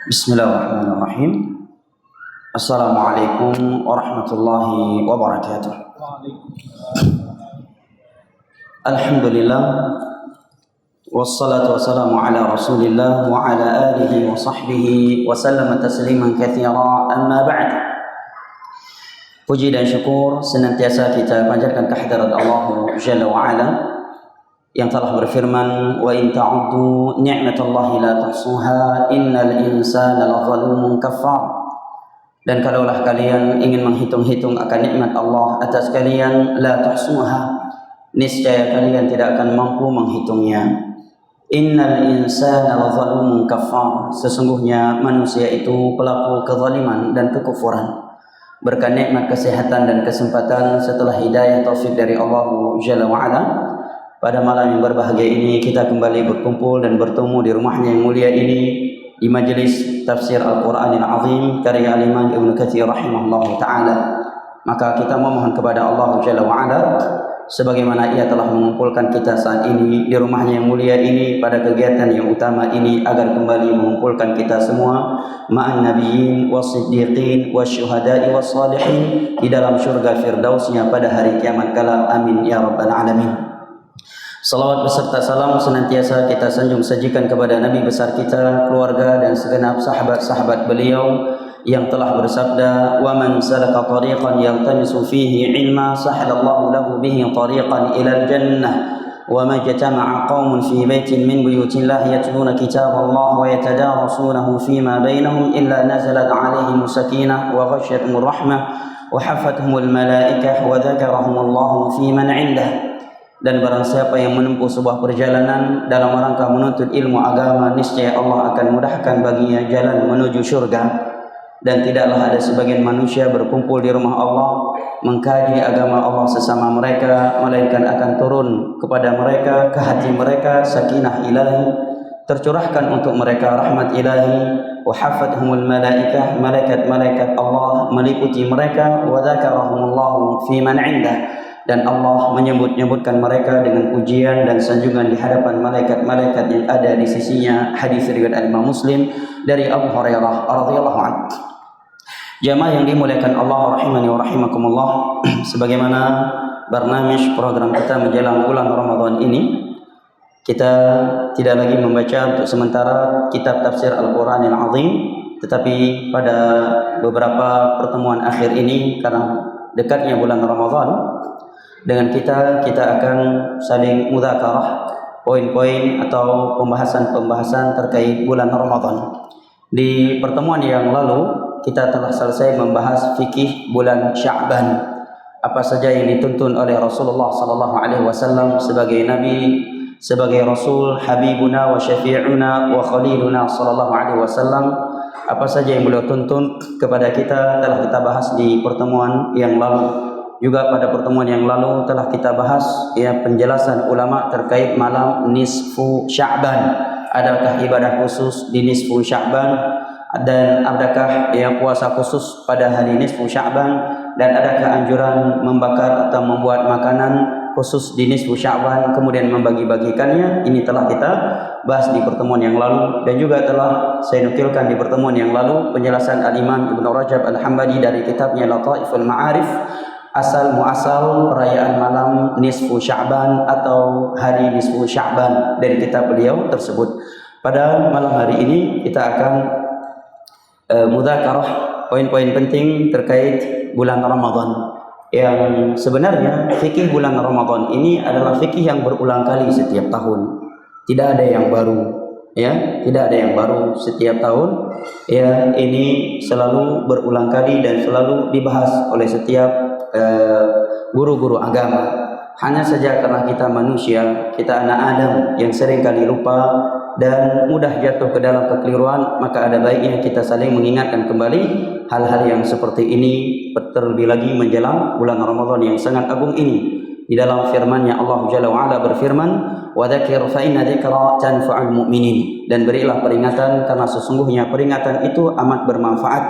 Bismillahirrahmanirrahim. Assalamualaikum warahmatullahi wabarakatuh. Alhamdulillah, wassalatu wassalamu ala rasulillah wa ala alihi wa sahbihi wa sallama tasliman katsira, amma ba'd. Puji dan syukur senantiasa kita panjatkan kehadirat Allah Jalla wa Ala yang telah berfirman, wa in ta'uddu ni'matallahi la tuhsuha innal insana lazalumun kafar. Dan kalaulah kalian ingin menghitung-hitung akan nikmat Allah atas kalian, la tuhsuha, niscaya kalian tidak akan mampu menghitungnya. Innal insana lazalumun kafar, sesungguhnya manusia itu pelaku kezaliman dan kekufuran. Berkat nikmat kesehatan dan kesempatan setelah hidayah taufik dari Allah Jalla wa Ala, pada malam yang berbahagia ini kita kembali berkumpul dan bertemu di rumahnya yang mulia ini di majlis tafsir Al-Quranil Azim karya Al-Imam Ibnu Katsir rahimahullah ta'ala. Maka kita memohon kepada Allah Jalla wa'ala, sebagaimana ia telah mengumpulkan kita saat ini di rumahnya yang mulia ini pada kegiatan yang utama ini, agar kembali mengumpulkan kita semua ma'an nabiyyin was-siddiqin wasyuhada'i was-salihin di dalam syurga firdausnya pada hari kiamat kala. Amin ya rabbal alamin. Salawat beserta salam senantiasa kita sanjung sajikan kepada Nabi besar kita, keluarga dan segenap sahabat-sahabat beliau yang telah bersabda, wa man salaka tariqan yaltamisu fihi ilma sahalallahu lahu bihi tariqan ilal jannah, wa ma jatama'a qaumun fi baitin min buyutillahi yatluna kitaballah wa yatadarasunahu fima bainahum illa nazalat alaihim sakinah wa ghasyiyatuhumur rahmah wa hafathumul malaikah wa dzakarahumullahu fi man 'indah. Dan barang siapa yang menempuh sebuah perjalanan dalam rangka menuntut ilmu agama, niscaya Allah akan mudahkan baginya jalan menuju syurga. Dan tidaklah ada sebagian manusia berkumpul di rumah Allah mengkaji agama Allah sesama mereka, melainkan akan turun kepada mereka, ke hati mereka, sakinah ilahi, tercurahkan untuk mereka rahmat ilahi, wa hafathumul malaikah, malaikat-malaikat Allah meliputi mereka, wa dzakarahumullahu fi man 'indah, dan Allah menyebut-nyebutkan mereka dengan pujian dan sanjungan di hadapan malaikat-malaikat yang ada di sisinya. Hadis riwayat Imam Muslim dari Abu Hurairah radhiyallahu anhu. Jamaah yang dimuliakan Allah rahimani wa rahimakumullah, sebagaimana barnamij program kita menjelang bulan Ramadan ini, kita tidak lagi membaca untuk sementara kitab tafsir Al-Quranil Azim, tetapi pada beberapa pertemuan akhir ini karena dekatnya bulan Ramadan, dengan kita akan saling mudzakarah poin-poin atau pembahasan-pembahasan terkait bulan Ramadan. Di pertemuan yang lalu kita telah selesai membahas fikih bulan Sya'ban. Apa saja yang dituntun oleh Rasulullah sallallahu alaihi wasallam sebagai nabi, sebagai rasul, habibuna wa syafi'una wa khaliluna sallallahu alaihi wasallam. Apa saja yang beliau tuntun kepada kita telah kita bahas di pertemuan yang lalu. Juga pada pertemuan yang lalu telah kita bahas penjelasan ulama terkait malam nisfu Sya'ban. Adakah ibadah khusus di nisfu Sya'ban, dan adakah puasa khusus pada hari nisfu Sya'ban, dan adakah anjuran membakar atau membuat makanan khusus di nisfu Sya'ban kemudian membagi-bagikannya. Ini telah kita bahas di pertemuan yang lalu, dan juga telah saya nukilkan di pertemuan yang lalu penjelasan Al-Imam Ibnu Rajab Al-Hambali dari kitabnya Lataiful Ma'arif, asal muasal perayaan malam nisfu Sya'ban atau hari nisfu Sya'ban dari kitab beliau tersebut. Pada malam hari ini kita akan mudzakarah poin-poin penting terkait bulan Ramadan, yang sebenarnya fikih bulan Ramadan ini adalah fikih yang berulang kali setiap tahun. Tidak ada yang baru, tidak ada yang baru setiap tahun. Ini selalu berulang kali dan selalu dibahas oleh setiap guru-guru agama. Hanya saja karena kita manusia, kita anak Adam yang sering kali lupa dan mudah jatuh ke dalam kekeliruan, maka ada baiknya kita saling mengingatkan kembali hal-hal yang seperti ini, terlebih lagi menjelang bulan Ramadan yang sangat agung ini. Di dalam firman-Nya Allah Jalla wa Ala berfirman, wa dzakir fa inna dzikra tanfa'ul mu'minin, dan berilah peringatan karena sesungguhnya peringatan itu amat bermanfaat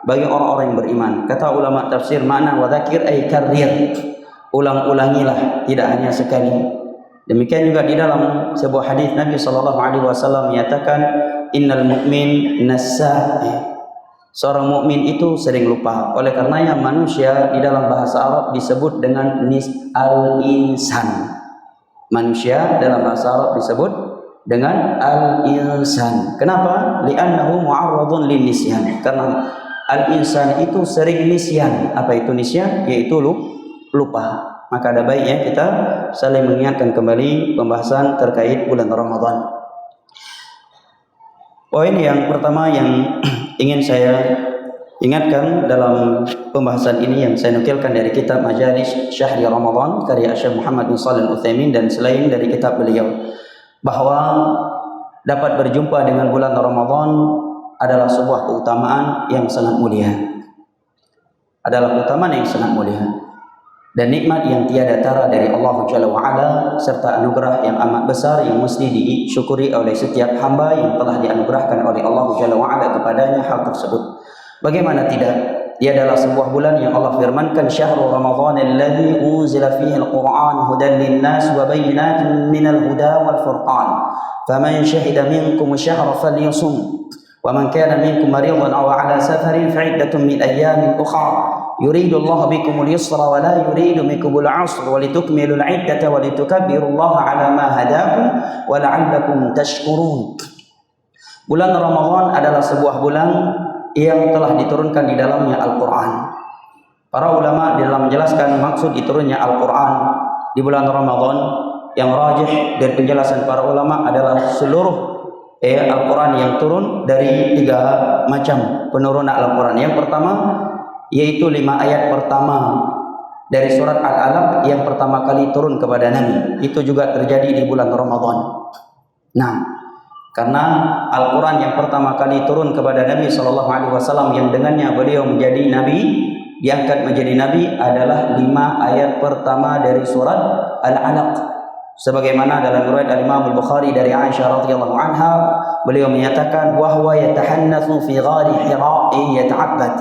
bagi orang-orang yang beriman. Kata ulama tafsir, makna wa dzakir ay karrir, ulang-ulangilah, tidak hanya sekali. Demikian juga di dalam sebuah hadis Nabi sallallahu alaihi wasallam menyatakan, innal mu'min nassa'. Seorang mukmin itu sering lupa. Oleh karenanya manusia di dalam bahasa Arab disebut dengan al-insan. Manusia dalam bahasa Arab disebut dengan al-insan. Kenapa? Li'annahu mu'arradun lin-nisyan. Karena al-insan itu sering nisyan. Apa itu nisyan? Yaitu lupa. Maka ada baiknya kita saling mengingatkan kembali pembahasan terkait bulan Ramadan. Poin yang pertama yang ingin saya ingatkan dalam pembahasan ini yang saya nukilkan dari kitab Majalis Syahri Ramadan karya Syekh Muhammad bin Shalih Al-Utsaimin dan selain dari kitab beliau, bahwa dapat berjumpa dengan bulan Ramadan adalah sebuah keutamaan yang sangat mulia. Adalah keutamaan yang sangat mulia dan nikmat yang tiada tara dari Allah Jalla wa Ala, serta anugerah yang amat besar yang mesti disyukuri oleh setiap hamba yang telah dianugerahkan oleh Allah Jalla wa Ala kepadanya hal tersebut. Bagaimana tidak? Ia adalah sebuah bulan yang Allah firmankan, syahrul Ramadan alladzi unzila fihi al-Qur'an hudan lin-nas wa bayyinatin minal huda wal furqan. Faman shahida minkum ash-shahra falyasum wa man kana minkum maridan aw 'ala safarin fa'iddatun min ayyamin ukhra. Yuridu Allah bikumul yusra wa la yuridu bikumul 'usra wa litukmilul 'iddata wa litukabbirullaha 'ala ma hadakum wa la'allakum tashkurun. Bulan Ramadan adalah sebuah bulan yang telah diturunkan di dalamnya Al-Qur'an. Para ulama dalam menjelaskan maksud diturunnya Al-Qur'an di bulan Ramadan, yang rajih dari penjelasan para ulama adalah seluruh Al-Quran yang turun dari 3 macam penurunan Al-Quran. Yang pertama yaitu 5 ayat pertama dari surat Al-Alaq yang pertama kali turun kepada Nabi. Itu juga terjadi di bulan Ramadan. Nah, karena Al-Quran yang pertama kali turun kepada Nabi SAW yang dengannya beliau menjadi Nabi, diangkat menjadi Nabi adalah 5 ayat pertama dari surat Al-Alaq. Sebagaimana dalam riwayat Al-Imam Al-Bukhari dari Aisyah radhiyallahu anha, beliau menyatakan wahwa yatahannatsu fi ghari Hira yata'abbad.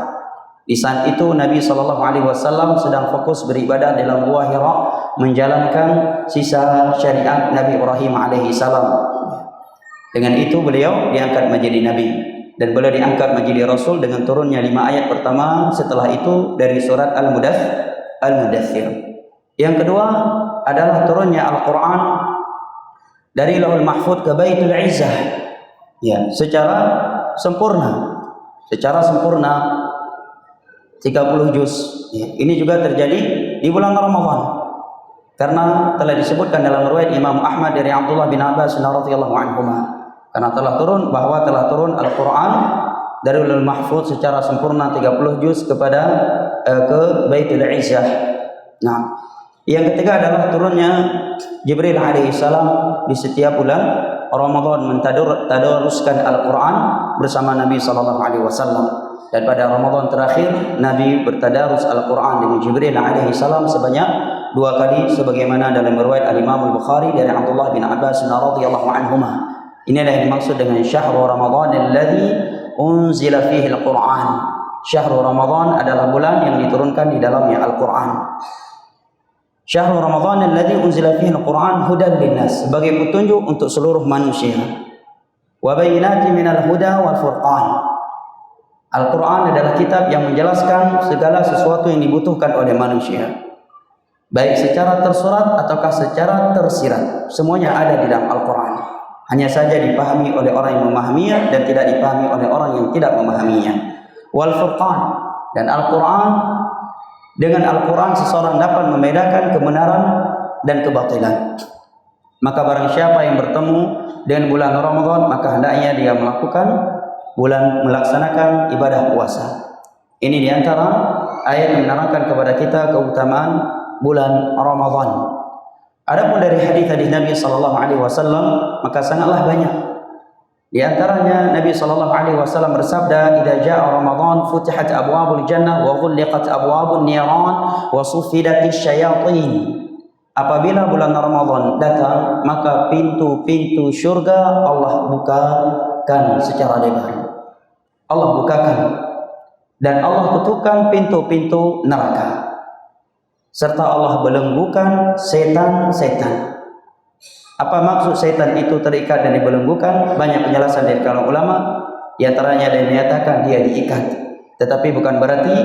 Di saat itu Nabi SAW sedang fokus beribadah dalam gua Hira menjalankan sisa syariat Nabi Ibrahim alaihi salam. Dengan itu beliau diangkat menjadi Nabi dan beliau diangkat menjadi Rasul dengan turunnya 5 ayat pertama setelah itu dari surat Al-Mudaththir. Yang kedua adalah turunnya Al-Quran dari Lauhul Mahfuz ke Baitul Izzah, ya, secara sempurna 30 juz. Ya, ini juga terjadi di bulan Ramadan karena telah disebutkan dalam riwayat Imam Ahmad dari Abdullah bin Abbas radhiyallahu anhuma, karena telah turun Al-Quran dari Lauhul Mahfuz secara sempurna 30 juz ke Baitul Izzah. Nah, yang ketiga adalah turunnya Jibril alaihissalam di setiap bulan Ramadan mentadaruskan Al-Quran bersama Nabi SAW. Dan pada Ramadan terakhir Nabi bertadarus Al-Quran dengan Jibril alaihissalam sebanyak 2 kali, sebagaimana dalam riwayat Al-Imam Al-Bukhari dari Abdullah bin Abbas radhiyallahu anhuma. Inilah yang dimaksud dengan syahrul Ramadan alladzi unzila fihi Al-Quran. Syahrul Ramadan adalah bulan yang diturunkan di dalamnya Al-Quran. Syahrul Ramadan alladzi unzila fihi Al-Quran hudan linnas, sebagai petunjuk untuk seluruh manusia. Wa bayyinatin minal huda wal furqan. Al-Quran adalah kitab yang menjelaskan segala sesuatu yang dibutuhkan oleh manusia, baik secara tersurat ataukah secara tersirat. Semuanya ada di dalam Al-Quran. Hanya saja dipahami oleh orang yang memahaminya dan tidak dipahami oleh orang yang tidak memahaminya. Wal furqan, dan Al-Quran, dengan Al-Quran seseorang dapat membedakan kebenaran dan kebatilan. Maka barang siapa yang bertemu dengan bulan Ramadan, maka hendaknya dia melaksanakan ibadah puasa. Ini diantara ayat yang menerangkan kepada kita keutamaan bulan Ramadan. Adapun dari hadis-hadis Nabi SAW, maka sangatlah banyak. Di antaranya Nabi SAW bersabda, "Idza jaa Ramadan futihat abwabul jannah wa ghulliqat abwabun niran wa suffidatis syayatin." Apabila bulan Ramadan datang, maka pintu-pintu syurga Allah bukakan secara lebar. Allah bukakan dan Allah tutupkan pintu-pintu neraka, serta Allah belenggukan setan-setan. Apa maksud syaitan itu terikat dan dibelenggukan? Banyak penjelasan dari kalangan ulama. Di antaranya ada yang menyatakan dia diikat, tetapi bukan berarti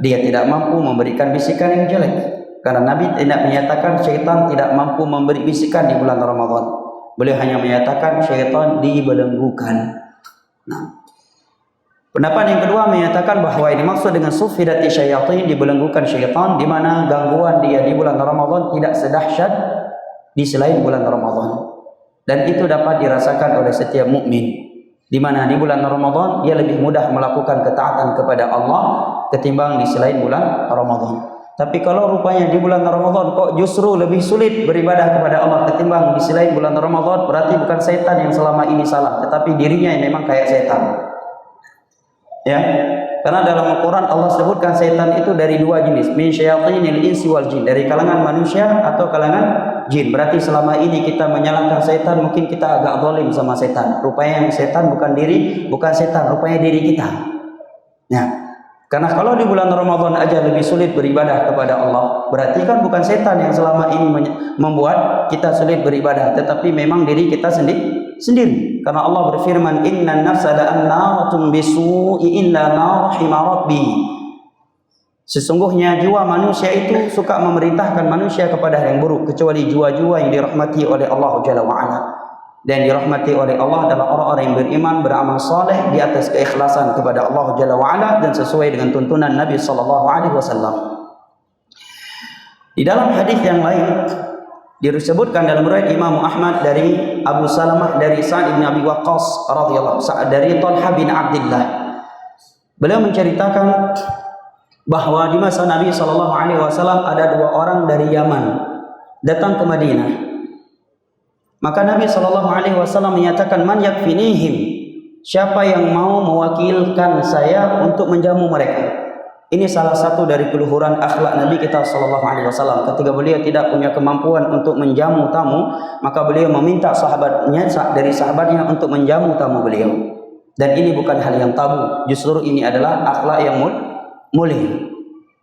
dia tidak mampu memberikan bisikan yang jelek. Karena Nabi tidak menyatakan syaitan tidak mampu memberi bisikan di bulan Ramadan. Beliau hanya menyatakan syaitan dibelenggukan. Nah, pendapat yang kedua menyatakan bahawa ini maksud dengan sufidati syayatin, dibelenggukan syaitan, di mana gangguan dia di bulan Ramadan tidak sedahsyat di selain bulan Ramadan. Dan itu dapat dirasakan oleh setiap mukmin, di mana di bulan Ramadan dia lebih mudah melakukan ketaatan kepada Allah ketimbang di selain bulan Ramadan. Tapi kalau rupanya di bulan Ramadan kok justru lebih sulit beribadah kepada Allah ketimbang di selain bulan Ramadan, berarti bukan setan yang selama ini salah, tetapi dirinya yang memang kayak setan. Ya, karena dalam Al-Quran Allah sebutkan setan itu dari dua jenis, min syayatinil insi wal jin, dari kalangan manusia atau kalangan jin. Berarti selama ini kita menyalahkan setan, mungkin kita agak zalim sama setan. Rupanya yang setan bukan setan, rupanya diri kita. Ya. Karena kalau di bulan Ramadan aja lebih sulit beribadah kepada Allah, berarti kan bukan setan yang selama ini membuat kita sulit beribadah, tetapi memang diri kita sendiri. Karena Allah berfirman, innan nafsa la'annaratun bisu'i illa ma rahima rabbi. Sesungguhnya jiwa manusia itu suka memerintahkan manusia kepada yang buruk, kecuali jiwa-jiwa yang dirahmati oleh Allah Jalla wa'ala. Dan dirahmati oleh Allah adalah orang-orang yang beriman, beramal saleh di atas keikhlasan kepada Allah Jalla wa'ala dan sesuai dengan tuntunan Nabi SAW. Di dalam hadis yang lain disebutkan dalam riwayat Imam Ahmad dari Abu Salamah dari Sa'ad bin Abi Waqqas radhiyallahu anhu, dari Talha bin Abdullah. Beliau menceritakan bahawa di masa Nabi SAW ada dua orang dari Yaman datang ke Madinah. Maka Nabi SAW menyatakan, man yakfinihim, siapa yang mau mewakilkan saya untuk menjamu mereka. Ini salah satu dari keluhuran akhlak Nabi kita SAW. Ketika beliau tidak punya kemampuan untuk menjamu tamu, maka beliau meminta dari sahabatnya untuk menjamu tamu beliau. Dan ini bukan hal yang tabu, justru ini adalah akhlak yang mulia.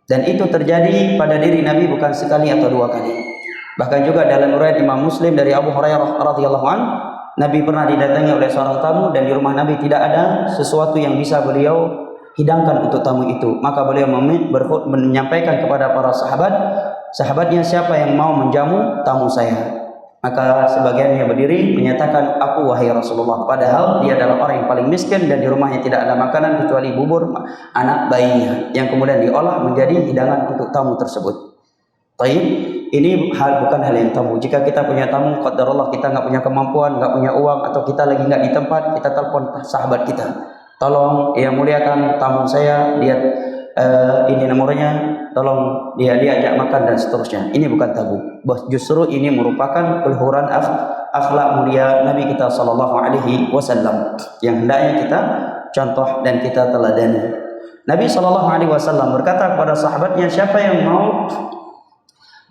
Dan itu terjadi pada diri Nabi bukan sekali atau dua kali. Bahkan juga dalam riwayat Imam Muslim dari Abu Hurairah radhiyallahu anhu, Nabi pernah didatangi oleh seorang tamu dan di rumah Nabi tidak ada sesuatu yang bisa beliau hidangkan untuk tamu itu. Maka beliau menyampaikan kepada para sahabatnya, siapa yang mau menjamu tamu saya. Maka sebagiannya berdiri menyatakan, aku wahai Rasulullah. Padahal dia adalah orang yang paling miskin dan di rumahnya tidak ada makanan kecuali bubur anak bayinya yang kemudian diolah menjadi hidangan untuk tamu tersebut. Baik. Ini bukan hal yang tabu. Jika kita punya tamu, qadarullah kita nggak punya kemampuan, nggak punya uang, atau kita lagi nggak di tempat, kita telepon sahabat kita. Tolong yang muliakan tamu saya, dia ini nomornya, tolong dia ajak makan dan seterusnya. Ini bukan tabu. Justru ini merupakan keluhuran akhlak mulia Nabi kita SAW yang hendaknya kita contoh dan kita teladani. Nabi SAW berkata kepada sahabatnya, siapa yang mau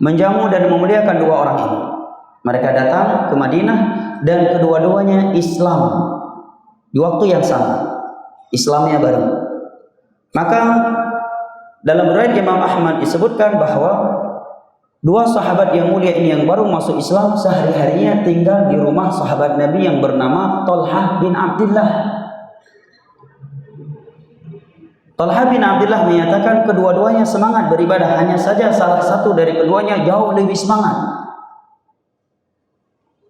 menjamu dan memuliakan dua orang ini. Mereka datang ke Madinah dan kedua-duanya Islam di waktu yang sama. Islamnya bareng. Maka dalam riwayat Imam Ahmad disebutkan bahawa dua sahabat yang mulia ini yang baru masuk Islam sehari-harinya tinggal di rumah sahabat Nabi yang bernama Talha bin Abdullah. Talha bin Abdullah menyatakan kedua-duanya semangat beribadah, hanya saja salah satu dari keduanya jauh lebih semangat.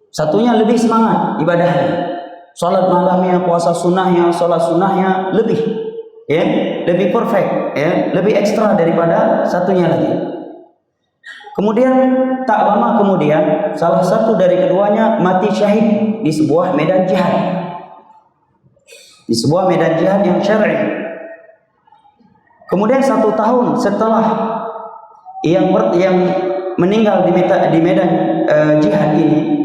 Satunya lebih semangat ibadahnya, salat malamnya, puasa sunnahnya, salat sunnahnya lebih perfect, lebih ekstra daripada satunya lagi. Kemudian tak lama kemudian salah satu dari keduanya mati syahid di sebuah medan jihad, yang syar'i. Kemudian 1 tahun setelah yang meninggal di medan jihad ini,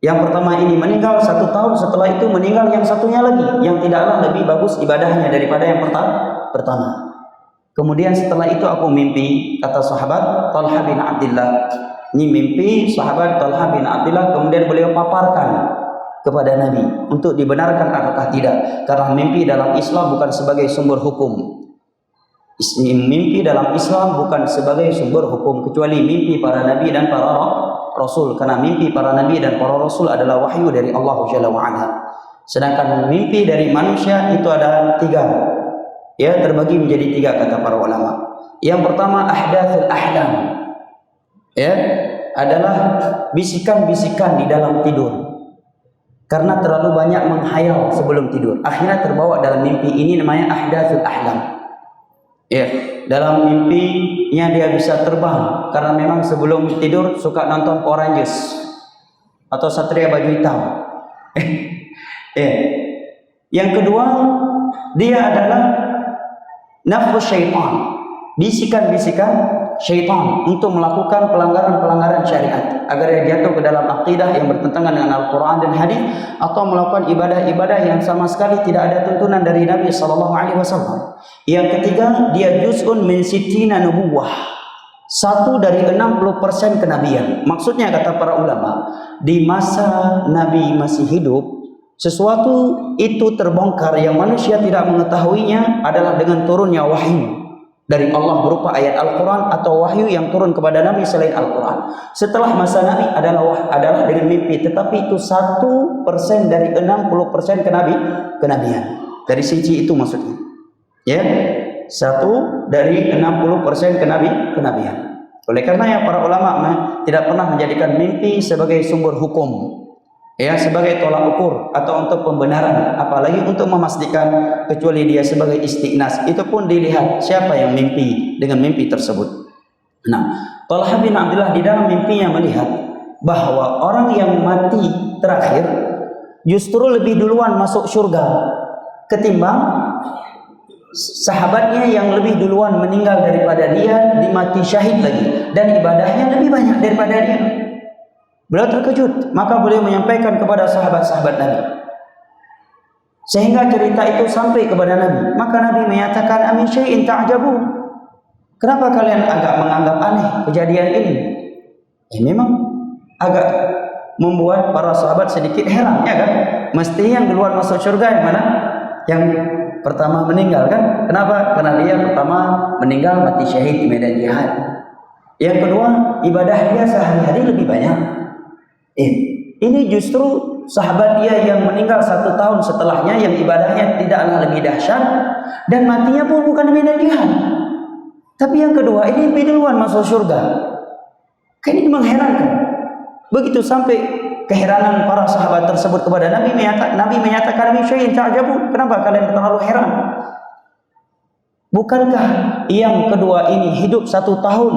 yang pertama ini meninggal, 1 tahun setelah itu meninggal yang satunya lagi, yang tidaklah lebih bagus ibadahnya daripada yang pertama. Kemudian setelah itu aku mimpi, kata sahabat Talha bin Abdullah. Ini mimpi sahabat Talha bin Abdullah, kemudian beliau paparkan kepada Nabi untuk dibenarkan ataukah tidak. Karena mimpi dalam Islam bukan sebagai sumber hukum. Mimpi dalam Islam bukan sebagai sumber hukum, kecuali mimpi para nabi dan para rasul, karena mimpi para nabi dan para rasul adalah wahyu dari Allah Jalla wa Ala. Sedangkan mimpi dari manusia itu ada 3. Ya, terbagi menjadi 3 kata para ulama. Yang pertama ahdathul ahlam. Ya, adalah bisikan-bisikan di dalam tidur. Karena terlalu banyak menghayal sebelum tidur, akhirnya terbawa dalam mimpi. Ini namanya ahdathul ahlam. Ya, dalam mimpinya dia bisa terbang karena memang sebelum tidur suka nonton Power Rangers atau Satria Baju Hitam. Ya. Yang kedua, dia adalah nafsu syaitan, bisikan-bisikan syaitan untuk melakukan pelanggaran-pelanggaran syariat agar dia jatuh ke dalam akidah yang bertentangan dengan Al-Quran dan hadis, atau melakukan ibadah-ibadah yang sama sekali tidak ada tuntunan dari Nabi SAW. Yang ketiga, dia juz'un min sittina nubuwah, 1 dari 60% kenabian. Maksudnya kata para ulama, di masa Nabi masih hidup, sesuatu itu terbongkar yang manusia tidak mengetahuinya adalah dengan turunnya wahyu dari Allah berupa ayat Al-Quran atau wahyu yang turun kepada Nabi selain Al-Quran. Setelah masa Nabi adalah dengan mimpi, tetapi itu 1% dari 60% kenabian. Dari sisi itu maksudnya. Ya, 1 dari 60% kenabian. Oleh karenanya para ulama tidak pernah menjadikan mimpi sebagai sumber hukum, ya, sebagai tolak ukur atau untuk pembenaran, apalagi untuk memastikan, kecuali dia sebagai istiqnas. Itu pun dilihat siapa yang mimpi dengan mimpi tersebut. Nah, Talha bin Abdullah di dalam mimpinya melihat bahwa orang yang mati terakhir justru lebih duluan masuk surga ketimbang sahabatnya yang lebih duluan meninggal daripada dia, dimati syahid lagi, dan ibadahnya lebih banyak daripada dia. Beliau terkejut, maka beliau menyampaikan kepada sahabat-sahabat Nabi, sehingga cerita itu sampai kepada Nabi. Maka Nabi menyatakan, amin syai'in ta'jabun, kenapa kalian agak menganggap aneh kejadian ini? Memang agak membuat para sahabat sedikit heran, ya kan? Mestinya yang duluan masuk surga yang mana? Yang pertama meninggal, kan? Kenapa? Karena dia pertama meninggal mati syahid di medan jihad. Yang kedua, ibadah dia sehari-hari lebih banyak. Ini justru sahabat dia yang meninggal 1 tahun setelahnya, yang ibadahnya tidaklah lebih dahsyat dan matinya pun bukan di medan jihad. Tapi yang kedua ini lebih duluan masuk surga. Kan ini mengherankan. Begitu sampai keheranan para sahabat tersebut kepada Nabi menyatakan, min syai'in ta'jabun, kenapa kalian terlalu heran? Bukankah yang kedua ini hidup 1 tahun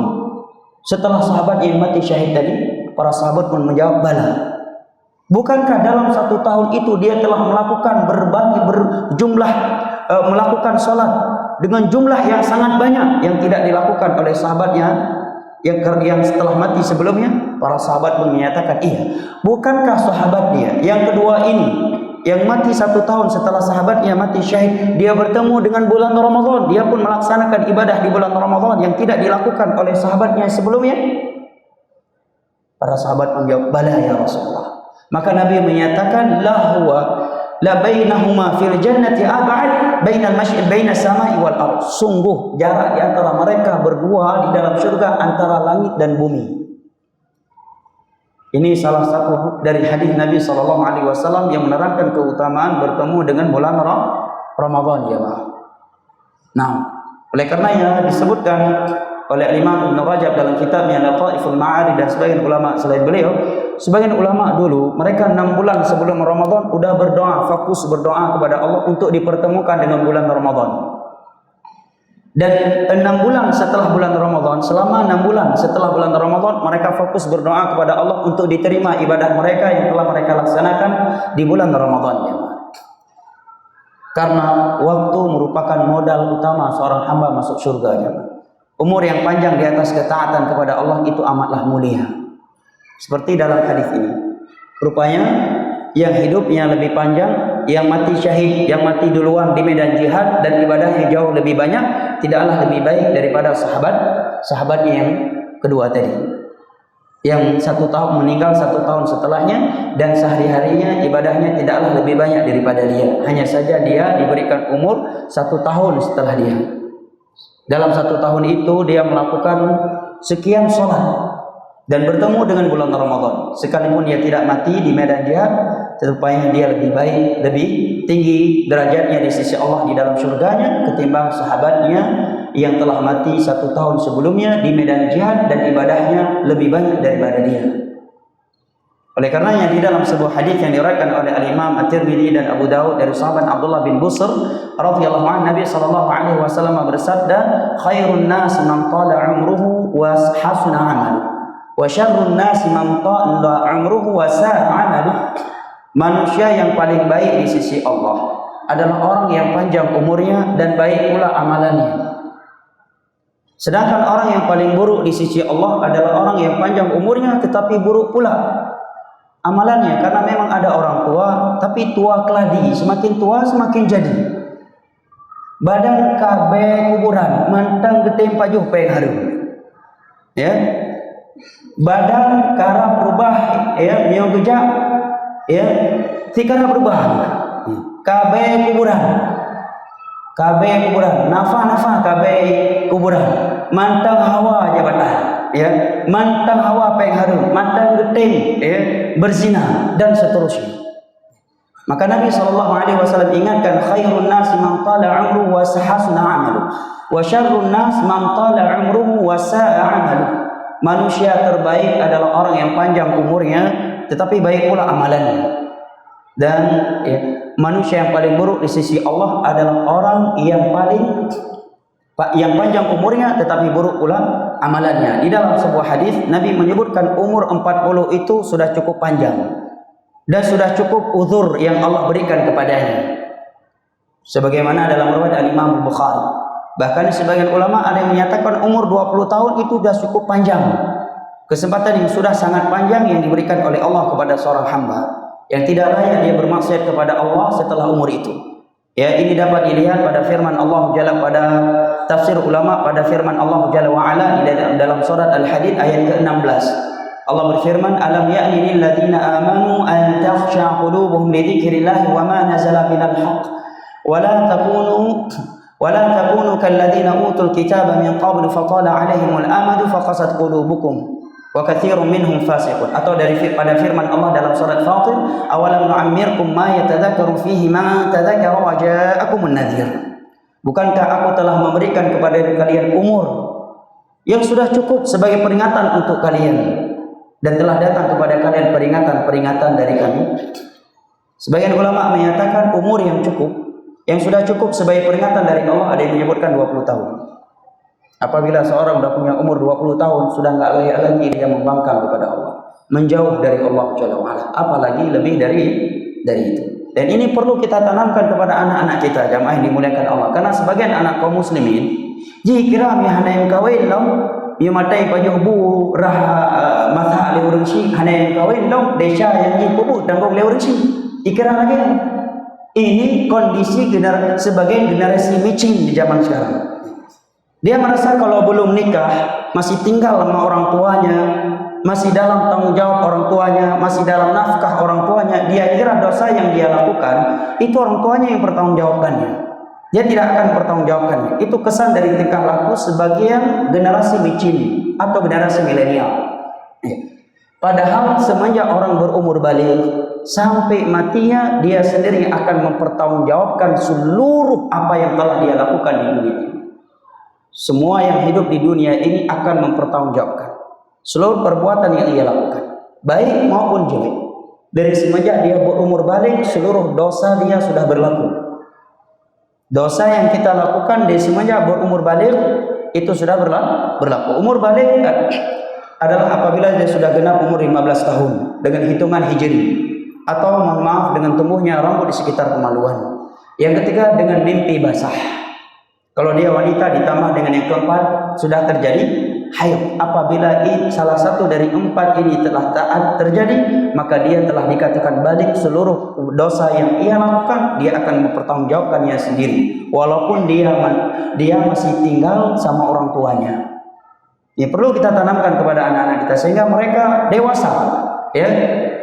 setelah sahabat yang mati syahid tadi? Para sahabat pun menjawab, bala. Bukankah dalam 1 tahun itu dia telah melakukan melakukan sholat dengan jumlah yang sangat banyak yang tidak dilakukan oleh sahabatnya yang setelah mati sebelumnya? Para sahabat pun menyatakan, iya. Bukankah sahabat dia yang kedua ini, yang mati 1 tahun setelah sahabatnya mati syahid, dia bertemu dengan bulan Ramadan, dia pun melaksanakan ibadah di bulan Ramadan yang tidak dilakukan oleh sahabatnya sebelumnya? Para sahabat menjawab, bala ya Rasulullah. Maka Nabi menyatakan, la huwa la bainahuma fil jannati ab'ad bainal masjid bainas samai wal ardh. Sungguh jarak di antara mereka berdua di dalam surga antara langit dan bumi. Ini salah satu dari hadis Nabi SAW yang menerangkan keutamaan bertemu dengan bulan Ramadan, ya Pak. Nah, oleh karenanya disebutkan oleh Imam Ibn Rajab dalam kitabnya Lataiful Ma'arij dan sebagian ulama selain beliau, sebagian ulama dulu mereka 6 bulan sebelum Ramadan sudah berdoa, fokus berdoa kepada Allah untuk dipertemukan dengan bulan Ramadan. Dan 6 bulan setelah bulan Ramadan, selama 6 bulan setelah bulan Ramadan, mereka fokus berdoa kepada Allah untuk diterima ibadah mereka yang telah mereka laksanakan di bulan Ramadan, ya. Karena waktu merupakan modal utama seorang hamba masuk surga, ya. Umur yang panjang di atas ketaatan kepada Allah itu amatlah mulia. Seperti dalam hadis ini, rupanya yang hidupnya lebih panjang, yang mati syahid, yang mati duluan di medan jihad dan ibadahnya jauh lebih banyak, tidaklah lebih baik daripada sahabatnya yang kedua tadi, yang 1 tahun meninggal 1 tahun setelahnya dan sehari-harinya ibadahnya tidaklah lebih banyak daripada dia. Hanya saja dia diberikan umur 1 tahun setelah dia. Dalam 1 tahun itu dia melakukan sekian sholat, dan bertemu dengan bulan Ramadan. Sekalipun dia tidak mati di medan jihad, rupanya dia lebih baik, lebih tinggi derajatnya di sisi Allah di dalam surganya ketimbang sahabatnya yang telah mati 1 tahun sebelumnya di medan jihad dan ibadahnya lebih banyak daripada dia. Oleh karenanya di dalam sebuah hadis yang diriwayatkan oleh Al-Imam At-Tirmidzi dan Abu Daud dari sahabat Abdullah bin Busr radhiyallahu anhu, Nabi sallallahu alaihi wasallam bersabda, "Khairun nas man tala umruhu wa hasuna 'amaluhu, wa syarrun nas man tala umruhu wa sa'a 'amaluhu." Manusia yang paling baik di sisi Allah adalah orang yang panjang umurnya dan baik pula amalannya. Sedangkan orang yang paling buruk di sisi Allah adalah orang yang panjang umurnya tetapi buruk pula amalannya, karena memang ada orang tua tapi tua keladi, semakin tua semakin jadi. Badan kabe kuburan, mantang getih pajuh peng harum. Ya. Badan karap berubah, ya, mio gejak, ya, tikara berubah. Kabe kuburan. Kabe kuburan, nafa kabe kuburan. Mantang hawa jabatan. Ya, mantang hawa peng harum, mantang getih, ya, berzina dan seterusnya. Maka Nabi SAW ingatkan, khairun nas man tala umruhu wa hasuna 'amaluhu, wa syarrun nas man tala umruhu wa sa'a 'amaluhu. Manusia terbaik adalah orang yang panjang umurnya tetapi baik pula amalannya. Dan ya, manusia yang paling buruk di sisi Allah adalah orang yang panjang umurnya tetapi buruk pula amalannya. Di dalam sebuah hadis Nabi menyebutkan umur 40 itu sudah cukup panjang dan sudah cukup uzur yang Allah berikan kepadanya. Sebagaimana dalam riwayat Al-Imam Al-Bukhari. Bahkan sebagian ulama ada yang menyatakan umur 20 tahun itu sudah cukup panjang. Kesempatan yang sudah sangat panjang yang diberikan oleh Allah kepada seorang hamba yang tidak layak dia bermaksiat kepada Allah setelah umur itu. Ya, ini dapat dilihat pada firman Allah Jalla, pada tafsir ulama pada firman Allah Jalla wa Ala di dalam surat Al-Hadid ayat ke-16. Allah berfirman, "Alam ya'ni lil ladzina amanu an takhsha qulubuhum li dzikrillah wa ma nazala minal haqq wa la takunu kal ladzina utul kitaba min qabl fa tala 'alaihimul amadu fa qasat qulubukum wa katsirun minhum fasiqun." Atau pada firman Allah dalam surat Fatir, "Awalam nu'ammirkum ma yatadzakkaru fihi man tadzakara wa ja'akumun nadhir." Bukankah aku telah memberikan kepada kalian umur yang sudah cukup sebagai peringatan untuk kalian dan telah datang kepada kalian peringatan dari kami? Sebagian ulama menyatakan umur yang sudah cukup sebagai peringatan dari Allah, ada yang menyebutkan 20 tahun. Apabila seorang sudah punya umur 20 tahun, sudah enggak layak lagi dia membangkang kepada Allah, menjauh dari Allah Jalla wa Ala, apalagi lebih dari itu. Dan ini perlu kita tanamkan kepada anak-anak kita, jamaah yang dimuliakan Allah. Karena sebagian anak kaum muslimin jika mi hana yang kawin lam, ia matai pajuh bu rah masa le urang si hana yang kawin lam, desa yang ji pubu tanggung le urang si. Ikira lagi. Ini kondisi sebagai generasi micin di zaman sekarang. Dia merasa kalau belum nikah, masih tinggal sama orang tuanya, masih dalam tanggung jawab orang tuanya, masih dalam nafkah orang tuanya, dia kira dosa yang dia lakukan itu orang tuanya yang bertanggungjawabkannya. Dia tidak akan bertanggungjawabkannya. Itu kesan dari tingkah laku sebagian generasi micin atau generasi milenial. Padahal semenjak orang berumur balik sampai matinya, dia sendiri akan mempertanggungjawabkan seluruh apa yang telah dia lakukan di dunia ini. Semua yang hidup di dunia ini akan mempertanggungjawabkan seluruh perbuatan yang ia lakukan, baik maupun jelek. Dari semenjak dia berumur balik, seluruh dosa dia sudah berlaku. Dosa yang kita lakukan dari semenjak berumur balik itu sudah berlaku. Umur balik adalah apabila dia sudah genap umur 15 tahun dengan hitungan hijri, atau mohon maaf dengan tumbuhnya rambut di sekitar kemaluan. Yang ketiga dengan mimpi basah. Kalau dia wanita ditambah dengan yang keempat sudah terjadi haid. Apabila salah satu dari 4 ini telah terjadi, maka dia telah dikatakan balik seluruh dosa yang ia lakukan, dia akan mempertanggungjawabkannya sendiri, walaupun dia masih tinggal sama orang tuanya. Ini perlu kita tanamkan kepada anak-anak kita sehingga mereka dewasa. Ya,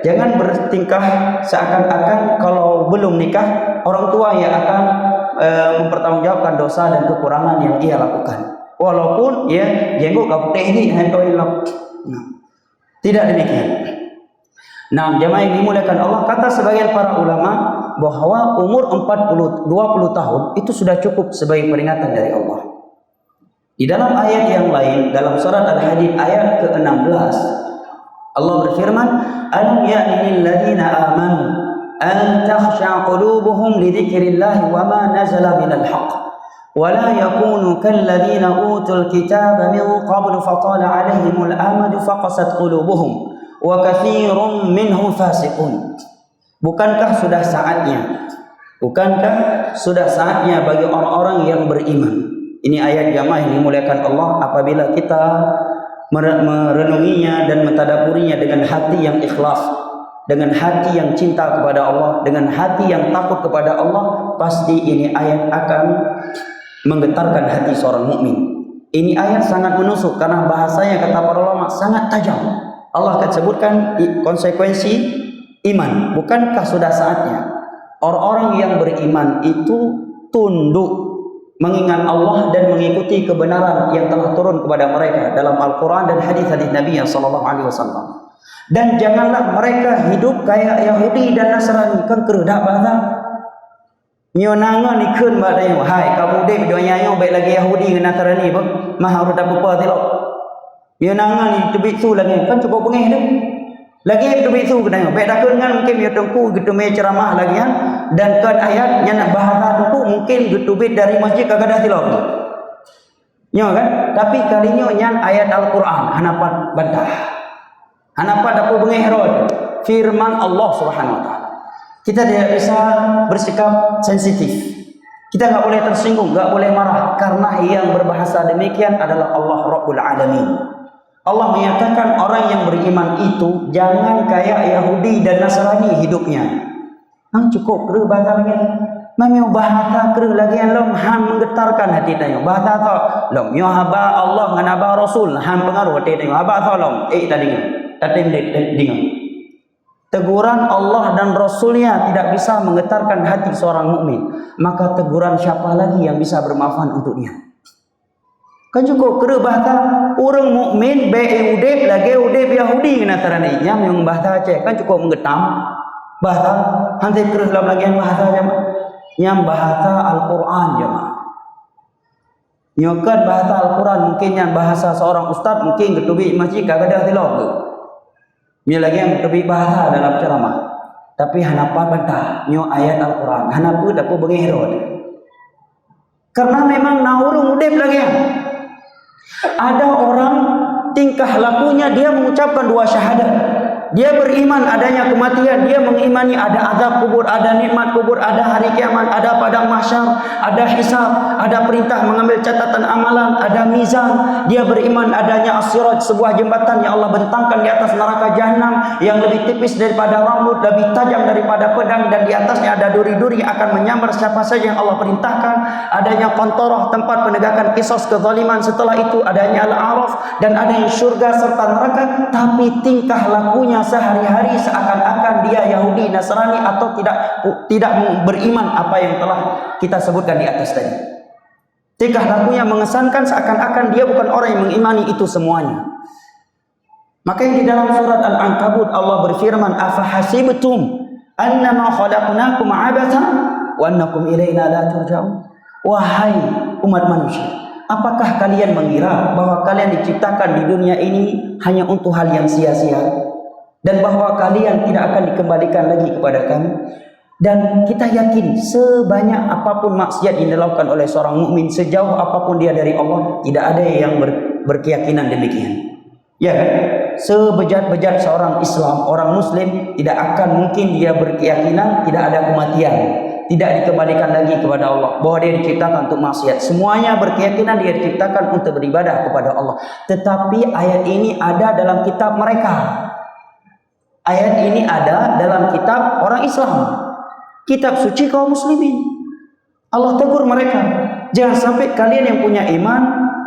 jangan bertingkah seakan-akan kalau belum nikah orang tua yang akan mempertanggungjawabkan dosa dan kekurangan yang ia lakukan. Walaupun ya jenggot kau teh ini hentoin lok. Tidak demikian. Nah, jemaah yang dimuliakan Allah, kata sebagian para ulama bahwa umur 20 tahun itu sudah cukup sebagai peringatan dari Allah. Di dalam ayat yang lain, dalam surat Al-Hadid ayat ke-16, Allah berfirman, "Alam ya'ni lil ladzina amanu an takhsha qulubuhum li dzikrillah wa ma nazala minal haqq wa la yakunu kal ladzina utul kitaba min qablu fatala 'alaihimul amadu faqasat qulubuhum wa katsirun minhum fasiqun." Bukankah sudah saatnya bagi orang-orang yang beriman. Ini ayat jamaah yang dimuliakan Allah, apabila kita merenunginya dan mentadaburinya dengan hati yang ikhlas, dengan hati yang cinta kepada Allah, dengan hati yang takut kepada Allah, pasti ini ayat akan menggetarkan hati seorang mukmin. Ini ayat sangat menusuk karena bahasanya, kata para ulama, sangat tajam. Allah akan sebutkan konsekuensi iman. Bukankah sudah saatnya orang-orang yang beriman itu tunduk mengingat Allah dan mengikuti kebenaran yang telah turun kepada mereka dalam Al-Quran dan hadis-hadis Nabi SAW. Dan janganlah mereka hidup kayak Yahudi dan Nasrani. Kan kerudak bahasa nyonanga ni kun badai. Hai kamu dek doanya yo baik lagi Yahudi dengan Nasrani apa? Mah harus dapat apa tilok. Nyonanga ni tebik su lagi kan cukup pengeh dah. Lagi tebik su kena baik dah kun kan mungkin yo tengku gitu me ceramah lagi kan. Dan kan ayat yang nak bahasa tu mungkin getubit dari masjid kagak dah tilok. Nyo kan? Tapi kalinya nyan ayat Al-Quran hanapat bantah. Hanapat dapat bengeh rod. Firman Allah Subhanahu wa taala. Kita tidak bisa bersikap sensitif. Kita enggak boleh tersinggung, enggak boleh marah karena yang berbahasa demikian adalah Allah Rabbul Alamin. Allah menyatakan orang yang beriman itu jangan kayak Yahudi dan Nasrani hidupnya. Hang cukup ke bahasa lagi. Memang bahasa ke lagi yang lom ham menggetarkan hati tanya. Bahasa tu lom yo haba Allah dengan haba Rasul ham pengaruh hati tanya. Haba tu lom tadi dengar. Teguran Allah dan Rasulnya tidak bisa menggetarkan hati seorang mukmin. Maka teguran siapa lagi yang bisa bermanfaat untuk dia? Kan cukup ke bahasa orang mukmin be udep lagi udep Yahudi dengan Nasrani. Yang memang bahasa Aceh kan cukup menggetam. Bahasa hantar terus dalam lagi bahasa jemaah yang bahasa Al-Quran jemaah nyokat bahasa Al-Quran mungkin yang bahasa seorang ustaz mungkin ketubi masjid kagak ada tilok ni lagi yang ketubi bahasa dalam ceramah tapi hanapa bantah nyo ayat Al-Quran hanapa dapat bengerod karena memang naurung udep lagi ada orang tingkah lakunya dia mengucapkan dua syahadat. Dia beriman adanya kematian, dia mengimani ada azab kubur, ada nikmat kubur, ada hari kiamat, ada padang mahsyar, ada hisab, ada perintah mengambil catatan amalan, ada mizan. Dia beriman adanya as-sirat, sebuah jembatan yang Allah bentangkan di atas neraka jahanam yang lebih tipis daripada rambut, lebih tajam daripada pedang, dan di atasnya ada duri-duri yang akan menyambar siapa saja yang Allah perintahkan. Adanya qantarah, tempat penegakan qisas kezaliman. Setelah itu adanya al-araf dan adanya syurga serta neraka. Tapi tingkah lakunya sehari-hari seakan-akan dia Yahudi, Nasrani atau tidak beriman apa yang telah kita sebutkan di atas tadi. Tingkah lakunya mengesankan seakan-akan dia bukan orang yang mengimani itu semuanya. Maka di dalam surat Al-Ankabut Allah berfirman, "Afahasibtum annama khalaqnakum 'abatha wa annakum ilaina la turja'un." Wahai umat manusia, apakah kalian mengira bahwa kalian diciptakan di dunia ini hanya untuk hal yang sia-sia? Dan bahwa kalian tidak akan dikembalikan lagi kepada kami. Dan kita yakin sebanyak apapun maksiat yang dilakukan oleh seorang mukmin, sejauh apapun dia dari Allah, tidak ada yang berkeyakinan demikian. Ya kan? Sebejat-bejat seorang Islam, orang Muslim, tidak akan mungkin dia berkeyakinan tidak ada kematian, tidak dikembalikan lagi kepada Allah, bahwa dia diciptakan untuk maksiat. Semuanya berkeyakinan dia diciptakan untuk beribadah kepada Allah. Tetapi ayat ini ada dalam kitab mereka. Ayat ini ada dalam kitab orang Islam, kitab suci kaum muslimin. Allah tegur mereka, jangan sampai kalian yang punya iman,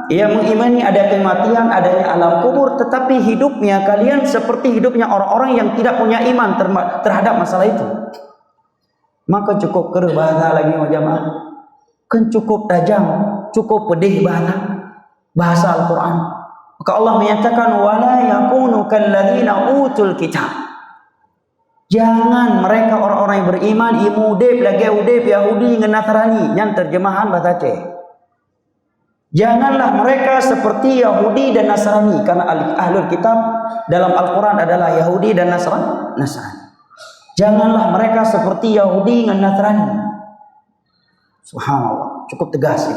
yang mengimani ada kematian, adanya alam kubur, tetapi hidupnya kalian seperti hidupnya orang-orang yang tidak punya iman terhadap masalah itu. Maka cukup kerah bahasa lagi jemaah, kan cukup tajam, cukup pedih bahasa Al-Quran. Maka Allah menyatakan wala yakunu kalladzina utul kitab. Jangan mereka orang-orang yang beriman imudib lagi udib Yahudi dengan Nasrani, yang terjemahan bahasa Aceh. Janganlah mereka seperti Yahudi dan Nasrani, karena ahlul kitab dalam Al-Quran adalah Yahudi dan Nasrani. Janganlah mereka seperti Yahudi dan Nasrani. Subhanallah, cukup tegas ya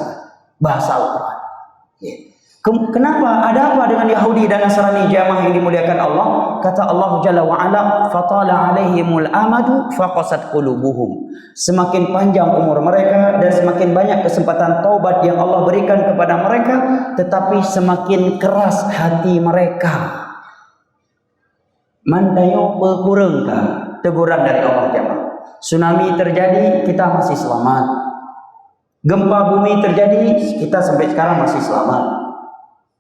bahasa Al-Quran. Ya. Kenapa? Ada apa dengan Yahudi dan Nasrani jamaah yang dimuliakan Allah? Kata Allah Jalla wa'ala, fatala alaihimul amadu faqasat qulubuhum. Semakin panjang umur mereka dan semakin banyak kesempatan taubat yang Allah berikan kepada mereka, tetapi semakin keras hati mereka. Mandayo berkurangkah? Teguran dari Allah jamaah. Tsunami terjadi, kita masih selamat. Gempa bumi terjadi, kita sampai sekarang masih selamat.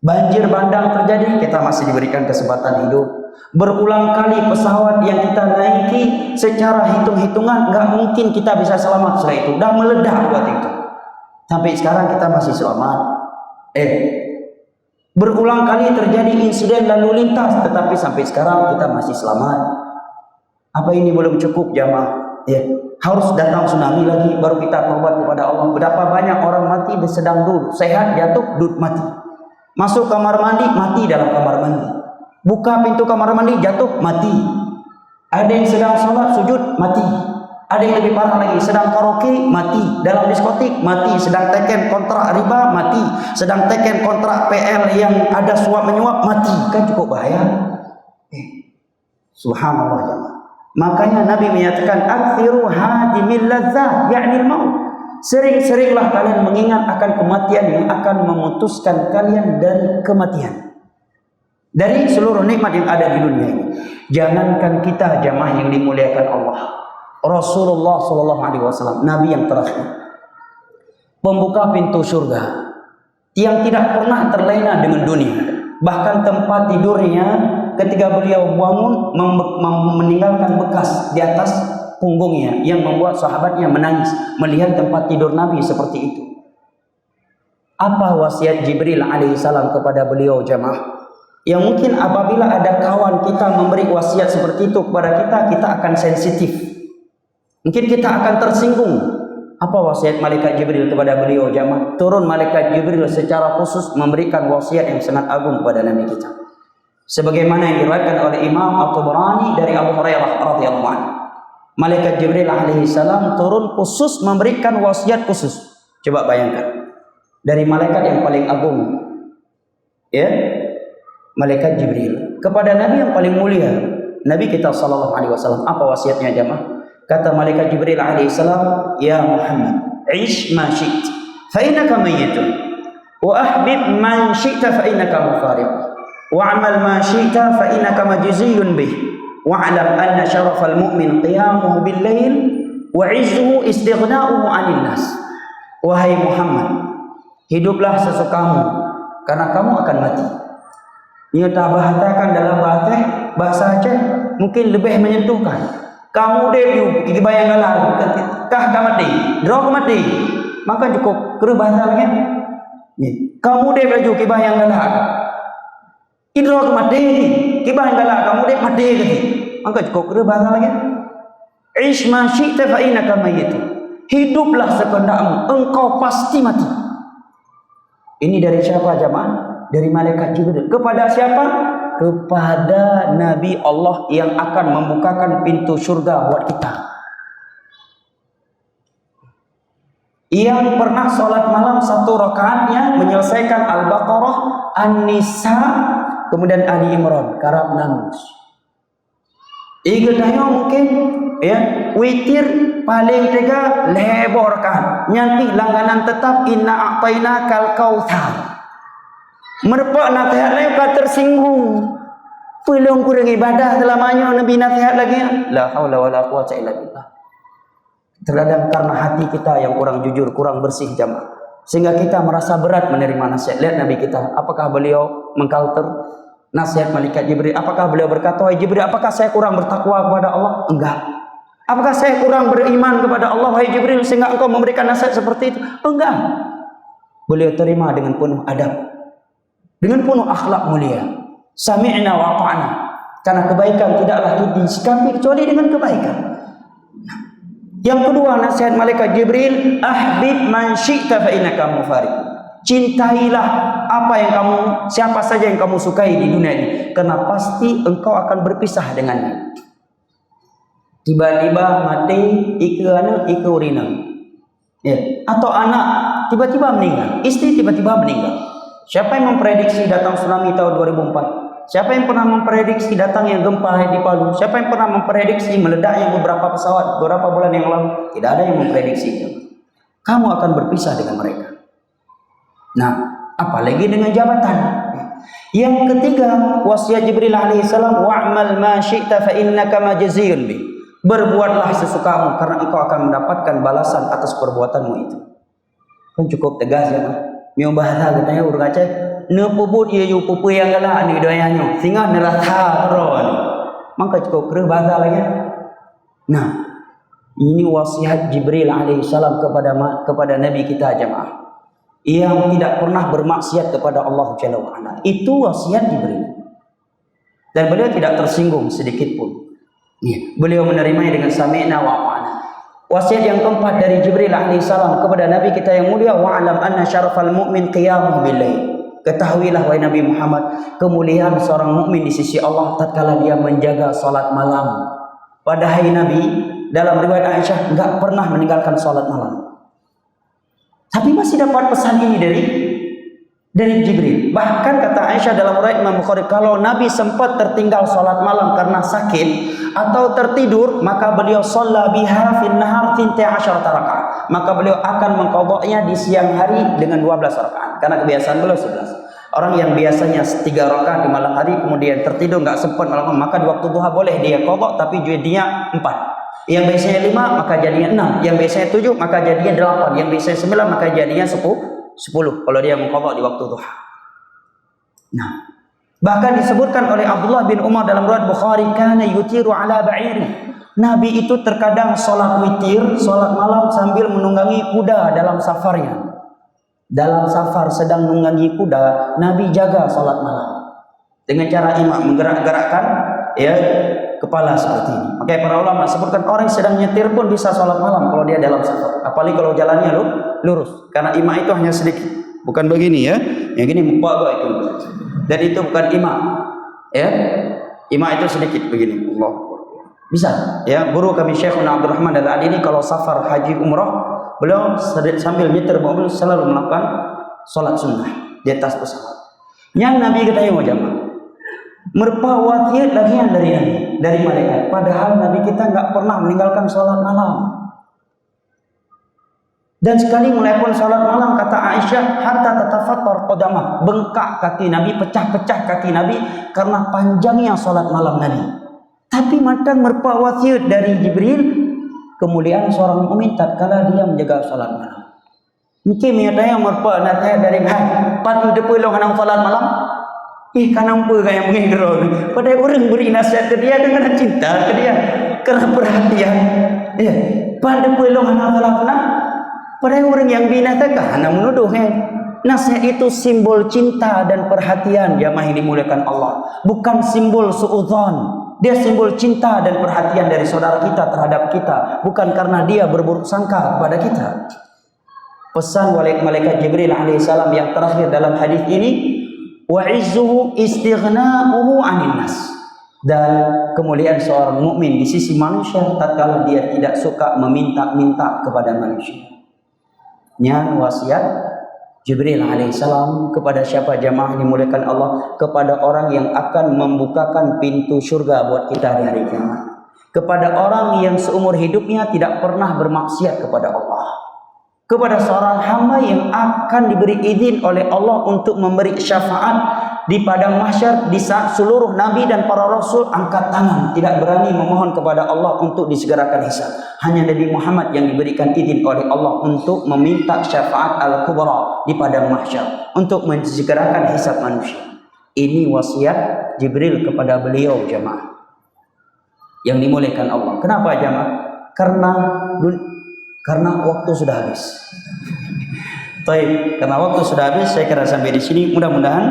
Banjir bandang terjadi, kita masih diberikan kesempatan hidup. Berulang kali pesawat yang kita naiki, secara hitung-hitungan nggak mungkin kita bisa selamat setelah itu. Dah meledak waktu itu. Sampai sekarang kita masih selamat. Berulang kali terjadi insiden lalu lintas, tetapi sampai sekarang kita masih selamat. Apa ini belum cukup jamaah? Harus datang tsunami lagi baru kita taubat kepada Allah. Berapa banyak orang mati sedang duduk, sehat jatuh, duduk mati. Masuk kamar mandi, mati dalam kamar mandi. Buka pintu kamar mandi, jatuh, mati. Ada yang sedang sholat, sujud, mati. Ada yang lebih parah lagi, sedang karaoke, mati. Dalam diskotik, mati. Sedang teken kontrak riba, mati. Sedang teken kontrak PL yang ada suap menyuap, mati. Kan cukup bahaya. Subhanallah jemaah. Makanya Nabi menyatakan akthiru hadimil ladzat, ya'nil maut. Sering-seringlah kalian mengingat akan kematian yang akan memutuskan kalian dari kematian, dari seluruh nikmat yang ada di dunia ini. Jangankan kita jamaah yang dimuliakan Allah, Rasulullah SAW, Nabi yang terakhir, pembuka pintu surga, yang tidak pernah terlena dengan dunia. Bahkan tempat tidurnya ketika beliau bangun meninggalkan bekas di atas punggungnya yang membuat sahabatnya menangis melihat tempat tidur Nabi seperti itu. Apa wasiat Jibril alaihissalam kepada beliau jamaah? Yang mungkin apabila ada kawan kita memberi wasiat seperti itu kepada kita, kita akan sensitif. Mungkin kita akan tersinggung. Apa wasiat malaikat Jibril kepada beliau jamaah? Turun malaikat Jibril secara khusus memberikan wasiat yang sangat agung kepada Nabi kita. Sebagaimana yang diriwayatkan oleh Imam At-Tabarani dari Abu Hurairah radhiyallahu anhu. Malaikat Jibril alaihissalam turun khusus memberikan wasiat khusus. Coba bayangkan, dari malaikat yang paling agung, ya, malaikat Jibril kepada Nabi yang paling mulia, Nabi kita sallallahu alaihi wasallam. Apa wasiatnya jemaah? Kata malaikat Jibril alaihissalam, ya Muhammad, ish ma syi't, fa innaka mayyitun, wa ahbib man syi'ta fa innaka mufariq, wa amal ma syi'ta fa innaka majziyun bih. Wa'lam anna syarafal mu'min qiyamuhu bil lail wa 'izzuhu istighna'uhu 'anil nas. Wahai Muhammad, hiduplah sesukamu karena kamu akan mati. Ia tak bahasakan dalam bahasa Aceh mungkin lebih menyentuhkan. Kamu deh gigi bayang galau kah mati, drog mati. Maka cukup kru bahasa lagi. Kamu deh baju gigi bayang galau. Idrok mati, kibahan galak kamu dek mati lagi. Maka cukup kira bahasa lagi. Ish ma syi'ta fa innaka mayyitun. Hiduplah sekendakmu, engkau pasti mati. Ini dari siapa jemaah? Dari malaikat Jibril. Kepada siapa? Kepada Nabi Allah yang akan membukakan pintu surga buat kita. Yang pernah sholat malam 1 rakaatnya menyelesaikan Al-Baqarah, An-Nisa, kemudian Ali Imran, karab nangis. Igadanya mungkin ya witir paling tiga lebor kan. Nyanti langganan tetap inna a'taina kal kautsar. Merpak nasihat lain kau tersinggung. Belum kurang ibadah selamanya Nabi nasihat lagi. La haula wala quwwata illa billah. Terkadang karena hati kita yang kurang jujur, kurang bersih jamaah, sehingga kita merasa berat menerima nasihat. Lihat Nabi kita, apakah beliau mengcounter nasihat malaikat Jibril? Apakah beliau berkata, wahai Jibril, apakah saya kurang bertakwa kepada Allah? Enggak. Apakah saya kurang beriman kepada Allah, wahai Jibril, sehingga engkau memberikan nasihat seperti itu? Enggak. Beliau terima dengan penuh adab. dengan penuh akhlak mulia. Sami'na wa ata'na. Karena kebaikan tidaklah disikapi kecuali dengan kebaikan. Yang kedua, nasihat malaikat Jibril, ahbib man syi'ta fa innaka mufariq. Cintailah apa yang siapa saja yang kamu sukai di dunia ini, karena pasti engkau akan berpisah dengannya. Tiba-tiba mati anak urina. Ya, atau anak tiba-tiba meninggal, istri tiba-tiba meninggal. Siapa yang memprediksi datang tsunami tahun 2004? Siapa yang pernah memprediksi datangnya gempa di Palu? Siapa yang pernah memprediksi meledaknya beberapa pesawat beberapa bulan yang lalu? Tidak ada yang memprediksi. Kamu akan berpisah dengan mereka. Nah, apalagi dengan jabatan. Yang ketiga, wasiat Jibril alaihissalam, wa'mal ma syi'ta fa innaka majziyun bi. Berbuatlah sesukamu karena engkau akan mendapatkan balasan atas perbuatanmu itu. Kan cukup tegas ya, Pak. Mio bahasa katanya urang Aceh, ne puput ye yu pupu yang galak ni doyanyo, singa neraka ron. Maka cukup kereh bahasa lagi. Nah, ini wasiat Jibril alaihissalam kepada Nabi kita jemaah, yang tidak pernah bermaksiat kepada Allah Jalla wa Ala. Itu wasiat Jibril. Dan beliau tidak tersinggung sedikit pun. Beliau menerimanya dengan sami'na wa ata'na. Wasiat yang keempat dari Jibril alaihissalam kepada Nabi kita yang mulia, wa'alam anna syarafal mu'min qiyamuhu bil-lail. Ketahuilah wahai Nabi Muhammad, kemuliaan seorang mukmin di sisi Allah tatkala dia menjaga salat malam. Pada hari Nabi, dalam riwayat Aisyah, enggak pernah meninggalkan salat malam. Tapi masih dapat pesan ini dari Jibril. Bahkan kata Aisyah dalam riwayat Imam Bukhari, kalau Nabi sempat tertinggal salat malam karena sakit atau tertidur, maka beliau shalla biha fil nahar 12 rakaat. Maka beliau akan mengqadha'nya di siang hari dengan 12 rakaat. Karena kebiasaan beliau 11. Orang yang biasanya 3 rakaat di malam hari kemudian tertidur enggak sempat malam, maka di waktu duha boleh dia qadha, tapi jadinya 4. Yang biasanya 5 maka jadinya 6, yang biasanya 7 maka jadinya 8, yang biasanya 9 maka jadinya 10 kalau dia mengqadha di waktu duha. Nah, bahkan disebutkan oleh Abdullah bin Umar dalam riwayat Bukhari, kana yutiru ala ba'iri. Nabi itu terkadang salat witir, salat malam sambil menunggangi kuda dalam safarnya. Dalam safar sedang menunggangi kuda, Nabi jaga salat malam dengan cara imam menggerak-gerakkan ya kepala seperti ini. Makanya para ulama sebutkan orang yang sedang nyetir pun bisa salat malam kalau dia dalam safar. Apalagi kalau jalannya lurus. Karena imam itu hanya sedikit. Bukan begini ya. Yang gini mumpah itu. Dan itu bukan imam. Ya. Imam itu sedikit begini. Allah. Bisa. Ya, guru kami Syekhuna Abdul Rahman Al-Adini kalau safar haji umrah, beliau sambil nyetir mobil selalu melakukan salat sunnah di atas pesawat. Yang Nabi kata mau jamaah, merupakan wasiat lagi yang dari malaikat. Padahal Nabi kita enggak pernah meninggalkan salat malam. Dan sekali mulai pun salat malam, kata Aisyah, hatta tatafattar qadamah, bengkak kaki Nabi, pecah-pecah kaki Nabi karena panjangnya salat malam Nabi. Tapi matang merupakan wasiat dari Jibril, kemuliaan seorang mukmin tatkala dia menjaga salat malam. Mungkin menyatanya merupakan nasihat dari Tuhan. Pat depa long hanang salat malam. Kanang apa yang mengirau. Pada orang beri nasihat ke dia dengan cinta ke dia, kerana perhatian. Ya, pada pelong hanang salat malam. Pada orang yang binatang hanang menuduh Nasihat itu simbol cinta dan perhatian jamaah yang dimuliakan Allah. Bukan simbol suudzon. Dia simbol cinta dan perhatian dari saudara kita terhadap kita, bukan karena dia berburuk sangka kepada kita. Pesan malaikat Jibril alaihissalam yang terakhir dalam hadis ini, wa izzuhu istighna'uhu 'anil nas. Dan kemuliaan seorang mukmin di sisi manusia tatkala dia tidak suka meminta-minta kepada manusia. Nya wasiat Jibril alaihissalam kepada siapa jamaah dimuliakan Allah, kepada orang yang akan membukakan pintu syurga buat kita di hari kiamat, kepada orang yang seumur hidupnya tidak pernah bermaksiat kepada Allah, kepada seorang hamba yang akan diberi izin oleh Allah untuk memberi syafaat di padang mahsyar di saat seluruh nabi dan para rasul angkat tangan tidak berani memohon kepada Allah untuk disegerakan hisab. Hanya Nabi Muhammad yang diberikan izin oleh Allah untuk meminta syafaat al-kubra di padang mahsyar untuk mensegerakan hisab manusia. Ini wasiat Jibril kepada beliau jamaah yang dimuliakan Allah. Kenapa jamaah? Karena waktu sudah habis. Baik, karena waktu sudah habis, saya kira sampai di sini. Mudah-mudahan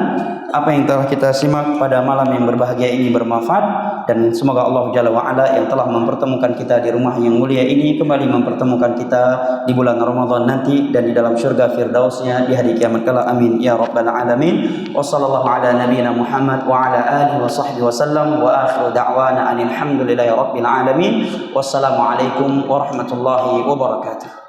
apa yang telah kita simak pada malam yang berbahagia ini bermanfaat, dan semoga Allah Jalla wa'ala yang telah mempertemukan kita di rumah yang mulia ini kembali mempertemukan kita di bulan Ramadan nanti dan di dalam surga firdausnya di hari kiamat kala. Amin ya rabbal alamin. Wa sallallahu ala nabiyyina Muhammad wa ala alihi wa sahbihi wasallam, wa akhiru da'wana alhamdulillahi rabbil alamin. Wassalamu alaikum warahmatullahi wabarakatuh.